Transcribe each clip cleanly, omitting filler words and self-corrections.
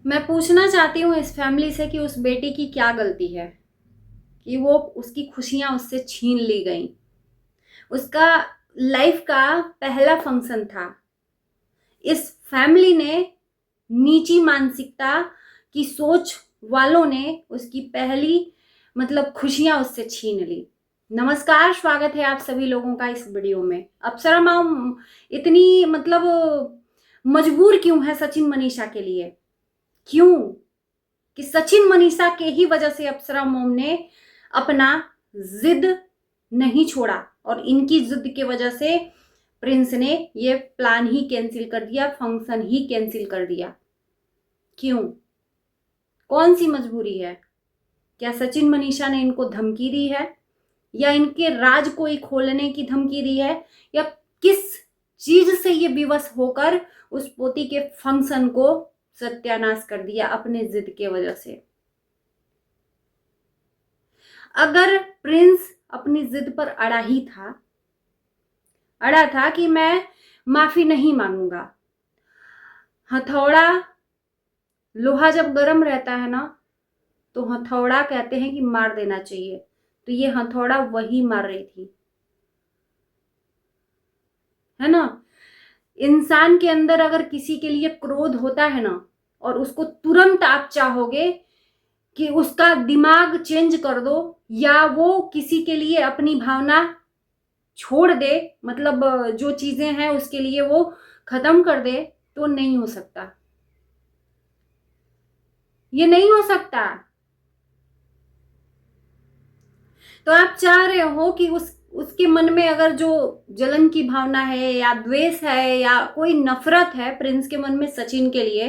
मैं पूछना चाहती हूँ इस फैमिली से कि उस बेटी की क्या गलती है कि वो उसकी खुशियां उससे छीन ली गई। उसका लाइफ का पहला फंक्शन था। इस फैमिली ने नीची मानसिकता की सोच वालों ने उसकी पहली खुशियां उससे छीन ली। नमस्कार, स्वागत है आप सभी लोगों का इस वीडियो में। अप्सरा मैम इतनी मजबूर क्यों है सचिन मनीषा के लिए? क्यों कि सचिन मनीषा के ही वजह से अप्सरा मोम ने अपना जिद नहीं छोड़ा और इनकी जिद के वजह से प्रिंस ने ये प्लान ही कैंसिल कर दिया, फंक्शन ही कैंसिल कर दिया। क्यों? कौन सी मजबूरी है? क्या सचिन मनीषा ने इनको धमकी दी है या इनके राज को ही खोलने की धमकी दी है या किस चीज से ये विवश होकर उस पोती के फंक्शन को सत्यानाश कर दिया अपने जिद के वजह से? अगर प्रिंस अपनी जिद पर अड़ा था कि मैं माफी नहीं मांगूंगा। हथौड़ा, लोहा जब गर्म रहता है ना तो हथौड़ा कहते हैं कि मार देना चाहिए, तो ये हथौड़ा वही मार रही थी, है ना। इंसान के अंदर अगर किसी के लिए क्रोध होता है ना और उसको तुरंत आप चाहोगे कि उसका दिमाग चेंज कर दो या वो किसी के लिए अपनी भावना छोड़ दे, जो चीजें हैं उसके लिए वो खत्म कर दे, तो नहीं हो सकता। ये नहीं हो सकता। तो आप चाह रहे हो कि उसके मन में अगर जो जलन की भावना है या द्वेष है या कोई नफरत है प्रिंस के मन में सचिन के लिए,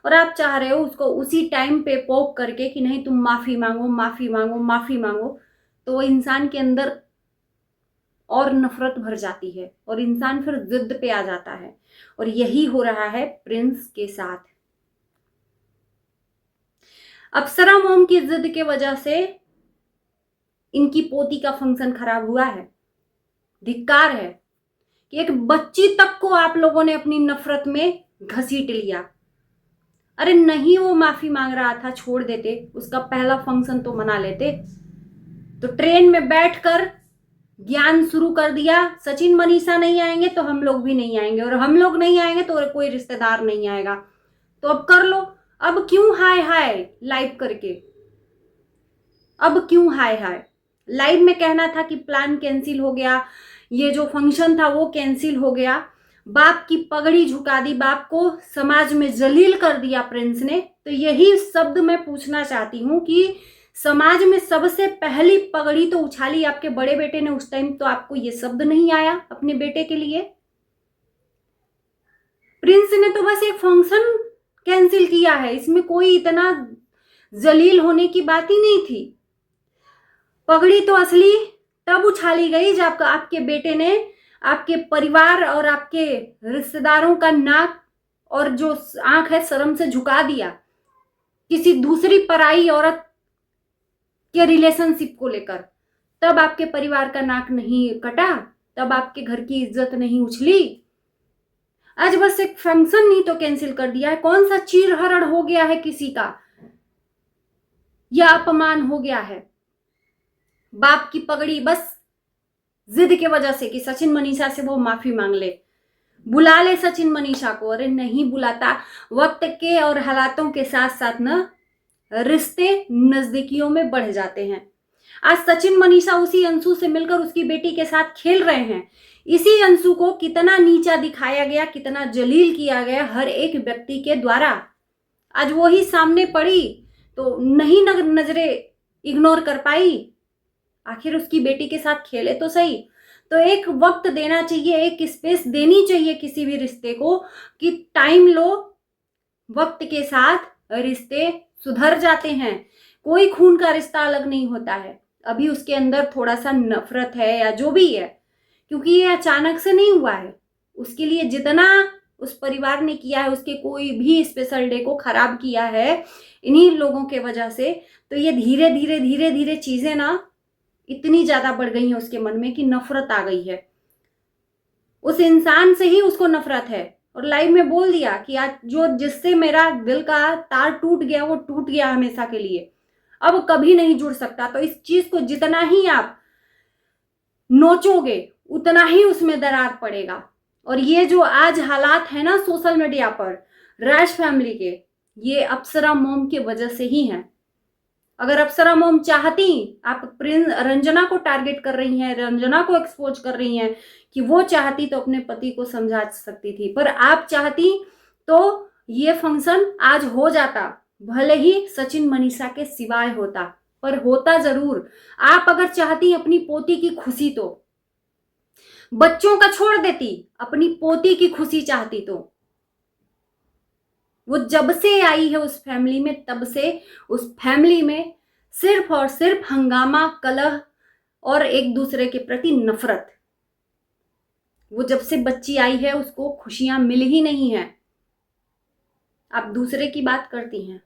और आप चाह रहे हो उसको उसी टाइम पे पोक करके कि नहीं तुम माफी मांगो माफी मांगो माफी मांगो, तो वो इंसान के अंदर और नफरत भर जाती है और इंसान फिर जिद पे आ जाता है। और यही हो रहा है प्रिंस के साथ। अप्सरा मोम की जिद के वजह से इनकी पोती का फंक्शन खराब हुआ है। धिक्कार है कि एक बच्ची तक को आप लोगों ने अपनी नफरत में घसीट लिया। अरे नहीं, वो माफी मांग रहा था, छोड़ देते, उसका पहला फंक्शन तो मना लेते। तो ट्रेन में बैठकर ज्ञान शुरू कर दिया, सचिन मनीषा नहीं आएंगे तो हम लोग भी नहीं आएंगे और हम लोग नहीं आएंगे तो कोई रिश्तेदार नहीं आएगा, तो अब कर लो। अब क्यों हाय हाय लाइव करके? अब क्यों हाय हाय? लाइव में कहना था कि प्लान कैंसिल हो गया, ये जो फंक्शन था वो कैंसिल हो गया, बाप की पगड़ी झुका दी, बाप को समाज में जलील कर दिया प्रिंस ने। तो यही शब्द मैं पूछना चाहती हूं कि समाज में सबसे पहली पगड़ी तो उछाली आपके बड़े बेटे ने उस टाइम, तो आपको ये शब्द नहीं आया अपने बेटे के लिए? प्रिंस ने तो बस एक फंक्शन कैंसिल किया है, इसमें कोई इतना जलील होने की बात ही नहीं थी। पगड़ी तो असली तब उछाली गई जब आपके बेटे ने आपके परिवार और आपके रिश्तेदारों का नाक और जो आंख है शर्म से झुका दिया किसी दूसरी पराई औरत के रिलेशनशिप को लेकर। तब आपके परिवार का नाक नहीं कटा, तब आपके घर की इज्जत नहीं उछली। आज बस एक फंक्शन नहीं तो कैंसिल कर दिया है। कौन सा चीरहरण हो गया है किसी का या अपमान हो गया है? बाप की पगड़ी बस जिद के वजह से कि सचिन मनीषा से वो माफी मांग ले, बुला ले सचिन मनीषा को। अरे नहीं बुलाता। वक्त के और हालातों के साथ साथ ना रिश्ते नजदीकियों में बढ़ जाते हैं। आज सचिन मनीषा उसी अंशु से मिलकर उसकी बेटी के साथ खेल रहे हैं। इसी अंशु को कितना नीचा दिखाया गया, कितना जलील किया गया हर एक व्यक्ति के द्वारा। आज वो ही सामने पड़ी तो नहीं नजरें इग्नोर कर पाई। आखिर उसकी बेटी के साथ खेले तो सही। तो एक वक्त देना चाहिए, एक स्पेस देनी चाहिए किसी भी रिश्ते को कि टाइम लो। वक्त के साथ रिश्ते सुधर जाते हैं। कोई खून का रिश्ता अलग नहीं होता है। अभी उसके अंदर थोड़ा सा नफरत है या जो भी है, क्योंकि ये अचानक से नहीं हुआ है। उसके लिए जितना उस परिवार ने किया है, उसके कोई भी स्पेशल डे को खराब किया है इन्हीं लोगों के वजह से, तो ये धीरे धीरे धीरे धीरे चीजें ना इतनी ज्यादा बढ़ गई है उसके मन में कि नफरत आ गई है। उस इंसान से ही उसको नफरत है। और लाइव में बोल दिया कि आज जो जिससे मेरा दिल का तार टूट गया वो टूट गया हमेशा के लिए, अब कभी नहीं जुड़ सकता। तो इस चीज को जितना ही आप नोचोगे उतना ही उसमें दरार पड़ेगा। और ये जो आज हालात है ना सोशल मीडिया पर राज फैमिली के, ये अप्सरा मॉम की वजह से ही है। अगर अप्सरा मॉम चाहती, आप प्रिंस रंजना को टारगेट कर रही हैं, रंजना को एक्सपोज कर रही हैं, कि वो चाहती तो अपने पति को समझा सकती थी, पर आप चाहती तो ये फंक्शन आज हो जाता, भले ही सचिन मनीषा के सिवाय होता, पर होता जरूर। आप अगर चाहती अपनी पोती की खुशी तो बच्चों का छोड़ देती, अपनी पोती की खुशी चाहती तो वो जब से आई है उस फैमिली में, तब से उस फैमिली में सिर्फ और सिर्फ हंगामा, कलह और एक दूसरे के प्रति नफरत। वो जब से बच्ची आई है उसको खुशियां मिल ही नहीं है। आप दूसरे की बात करती हैं,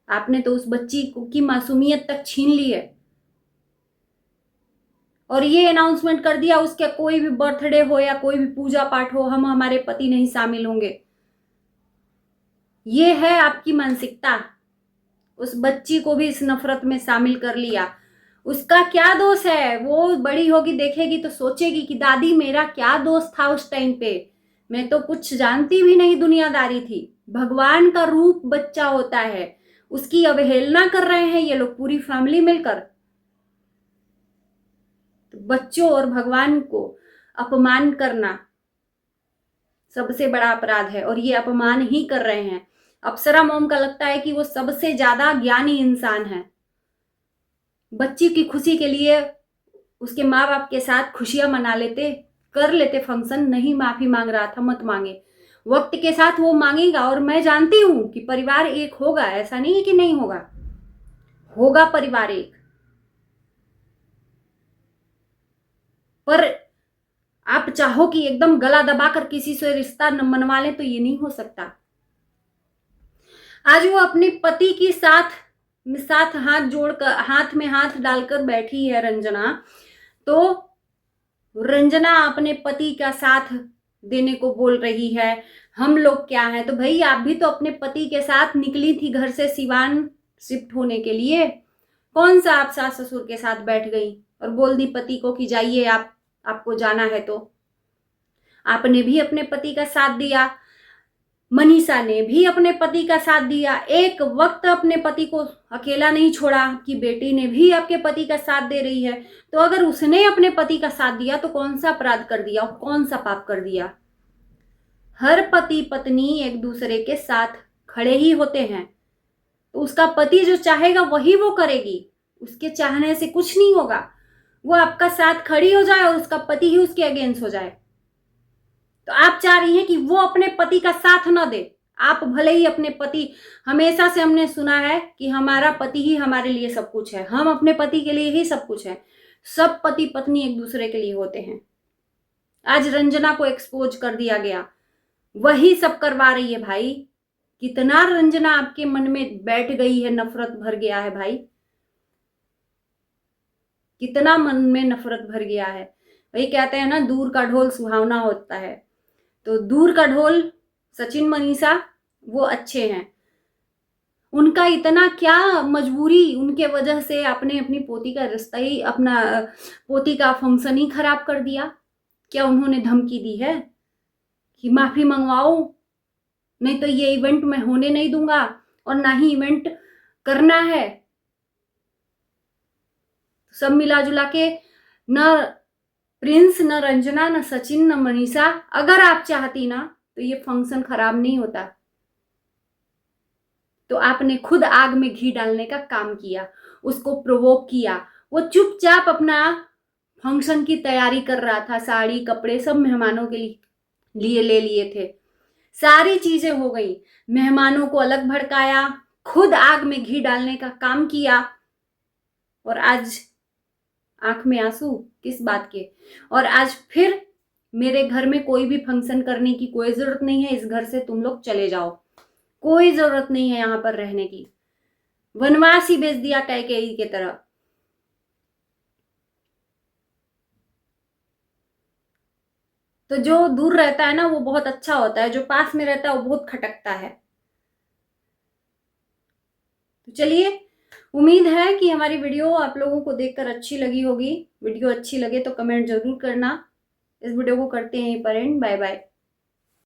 आपने तो उस बच्ची की मासूमियत तक छीन ली है। और ये अनाउंसमेंट कर दिया उसके कोई भी बर्थडे हो या कोई भी पूजा पाठ हो, हम हमारे पति नहीं शामिल होंगे। ये है आपकी मानसिकता। उस बच्ची को भी इस नफरत में शामिल कर लिया। उसका क्या दोष है? वो बड़ी होगी देखेगी तो सोचेगी कि दादी मेरा क्या दोष था उस टाइम पे, मैं तो कुछ जानती भी नहीं, दुनियादारी थी। भगवान का रूप बच्चा होता है, उसकी अवहेलना कर रहे हैं ये लोग पूरी फैमिली मिलकर। तो बच्चों और भगवान को अपमान करना सबसे बड़ा अपराध है, और ये अपमान ही कर रहे हैं। अप्सरा मॉम का लगता है कि वो सबसे ज्यादा ज्ञानी इंसान है। बच्ची की खुशी के लिए उसके माँ बाप के साथ खुशियां मना लेते, कर लेते फंक्शन। नहीं माफी मांग रहा था, मत मांगे, वक्त के साथ वो मांगेगा। और मैं जानती हूं कि परिवार एक होगा, ऐसा नहीं है कि नहीं होगा, होगा परिवार एक। पर आप चाहो कि एकदम गला दबाकर किसी से रिश्ता न मनवा ले तो ये नहीं हो सकता। आज वो अपने पति के साथ हाथ जोड़कर, हाथ में हाथ डालकर बैठी है रंजना। तो रंजना अपने पति का साथ देने को बोल रही है। हम लोग क्या है? तो भाई आप भी तो अपने पति के साथ निकली थी घर से सिवान शिफ्ट होने के लिए। कौन सा आप सास ससुर के साथ बैठ गई और बोल दी पति को कि जाइए, आपको जाना है। तो आपने भी अपने पति का साथ दिया, मनीषा ने भी अपने पति का साथ दिया। एक वक्त अपने पति को अकेला नहीं छोड़ा कि बेटी ने भी आपके पति का साथ दे रही है। तो अगर उसने अपने पति का साथ दिया तो कौन सा अपराध कर दिया और कौन सा पाप कर दिया? हर पति पत्नी एक दूसरे के साथ खड़े ही होते हैं। तो उसका पति जो चाहेगा वही वो करेगी, उसके चाहने से कुछ नहीं होगा। वो आपका साथ खड़ी हो जाए और उसका पति ही उसके अगेंस्ट हो जाए। तो आप चाह रही हैं कि वो अपने पति का साथ न दे। आप भले ही अपने पति, हमेशा से हमने सुना है कि हमारा पति ही हमारे लिए सब कुछ है, हम अपने पति के लिए ही सब कुछ है। सब पति पत्नी एक दूसरे के लिए होते हैं। आज रंजना को एक्सपोज कर दिया गया, वही सब करवा रही है भाई। कितना रंजना आपके मन में बैठ गई है, नफरत भर गया है भाई, कितना मन में नफरत भर गया है। वही कहते हैं ना, दूर का ढोल सुहावना होता है। तो दूर का ढोल सचिन मनीषा वो अच्छे हैं, उनका इतना क्या मजबूरी, उनके वजह से आपने अपनी पोती का रिश्ता ही, अपना पोती का फंक्शन ही खराब कर दिया। क्या उन्होंने धमकी दी है कि माफी मंगवाओ, नहीं तो ये इवेंट मैं होने नहीं दूंगा और ना ही इवेंट करना है? सब मिला जुला के न प्रिंस, न रंजना, न सचिन, न मनीषा, अगर आप चाहती ना तो ये फंक्शन खराब नहीं होता। तो आपने खुद आग में घी डालने का काम किया, उसको प्रोवोक किया। वो चुपचाप अपना फंक्शन की तैयारी कर रहा था, साड़ी कपड़े सब मेहमानों के लिए ले लिए थे, सारी चीजें हो गई। मेहमानों को अलग भड़काया, खुद आग में घी डालने का काम किया, और आज आंख में आंसू किस बात के? और आज फिर मेरे घर में कोई भी फंक्शन करने की कोई जरूरत नहीं है, इस घर से तुम लोग चले जाओ, कोई जरूरत नहीं है यहां पर रहने की। वनवास ही भेज दिया कैकेयी की तरह। तो जो दूर रहता है ना वो बहुत अच्छा होता है, जो पास में रहता है वो बहुत खटकता है। तो चलिए, उम्मीद है कि हमारी वीडियो आप लोगों को देखकर अच्छी लगी होगी। वीडियो अच्छी लगे तो कमेंट जरूर करना। इस वीडियो को करते हैं यहीं पर एंड। Bye bye.